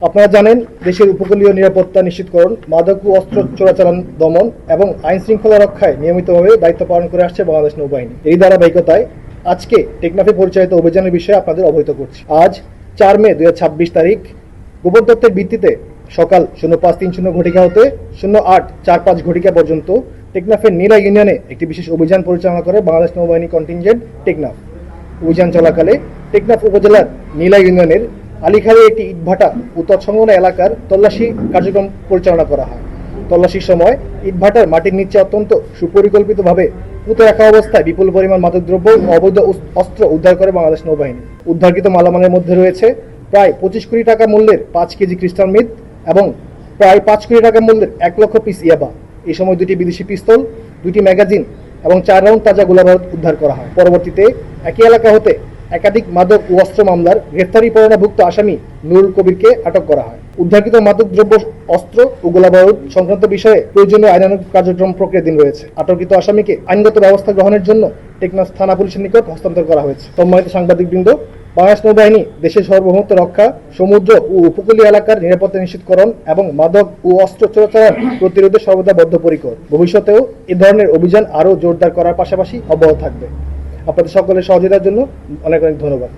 আপনারা জানেন, দেশের উপকূলীয় নিরাপত্তা নিশ্চিতকরণ, মাদক ও অস্ত্র চোরাচালান দমন এবং আইন শৃঙ্খলা রক্ষায় নিয়মিতভাবে দায়িত্ব পালন করে আসছে বাংলাদেশ নৌবাহিনী। এই ধারাবাহিকতায় আজকে টেকনাফে পরিচালিত অভিযানের বিষয়ে আপনাদের অবহিত করছি। আজ 4 মে 2026 তারিখ গোপন তথ্যের ভিত্তিতে সকাল 05:30 ঘটিকা হতে 08:45 ঘটিকা পর্যন্ত টেকনাফের নীলা ইউনিয়নে একটি বিশেষ অভিযান পরিচালনা করে বাংলাদেশ নৌবাহিনী কন্টিনজেন্ট টেকনাফ। অভিযান চলাকালে টেকনাফ উপজেলার নীলা ইউনিয়নের আলীখালে একটি ইটভাটা ও তৎসংলগ্ন এলাকার তল্লাশি কার্যক্রম পরিচালনা করা হয়। তল্লাশির সময় ইটভাটার মাটির নিচে অত্যন্ত সুপরিকল্পিতভাবে পুঁতে রাখা অবস্থায় বিপুল পরিমাণ মাদকদ্রব্য ও অবৈধ অস্ত্র উদ্ধার করে বাংলাদেশ নৌবাহিনী। উদ্ধারকৃত মালামালের মধ্যে রয়েছে প্রায় 25 কোটি টাকা মূল্যের 5 কেজি ক্রিস্টাল মিথ এবং প্রায় 5 কোটি টাকা মূল্যের 1 লক্ষ পিস ইয়াবা। এই সময় 2টি বিদেশি পিস্তল, 2টি ম্যাগাজিন এবং 4 রাউন্ড তাজা গোলাবারুদ উদ্ধার করা হয়। পরবর্তীতে একই এলাকা হতে একাধিক মাদক ও অস্ত্র মামলার গ্রেফতারি পরোয়ানাভুক্ত আসামি নুরুল কবিরকে আটক করা হয়। উদ্ধারকৃত মাদকদ্রব্য, অস্ত্র ও গোলাবারুদ সংক্রান্ত বিষয়ে প্রয়োজনীয় আইনানুগ কার্যক্রম প্রক্রিয়াধীন রয়েছে। আটককৃত আসামিকে আইনগত ব্যবস্থা গ্রহণের জন্য টেকনাফ থানা পুলিশের নিকট হস্তান্তর করা হয়েছে। সম্মানিত সাংবাদিকবৃন্দ, বাংলাদেশ নৌবাহিনী দেশের সার্বভৌমত্ব রক্ষা, সমুদ্র ও উপকূলীয় এলাকার নিরাপত্তা নিশ্চিতকরণ এবং মাদক ও অস্ত্র চোরাচালান প্রতিরোধে সর্বদা বদ্ধপরিকর। ভবিষ্যতেও এ ধরনের অভিযান আরও জোরদার করার পাশাপাশি অব্যাহত থাকবে। আপনাদের সকলের সহযোগিতার জন্য অনেক অনেক ধন্যবাদ।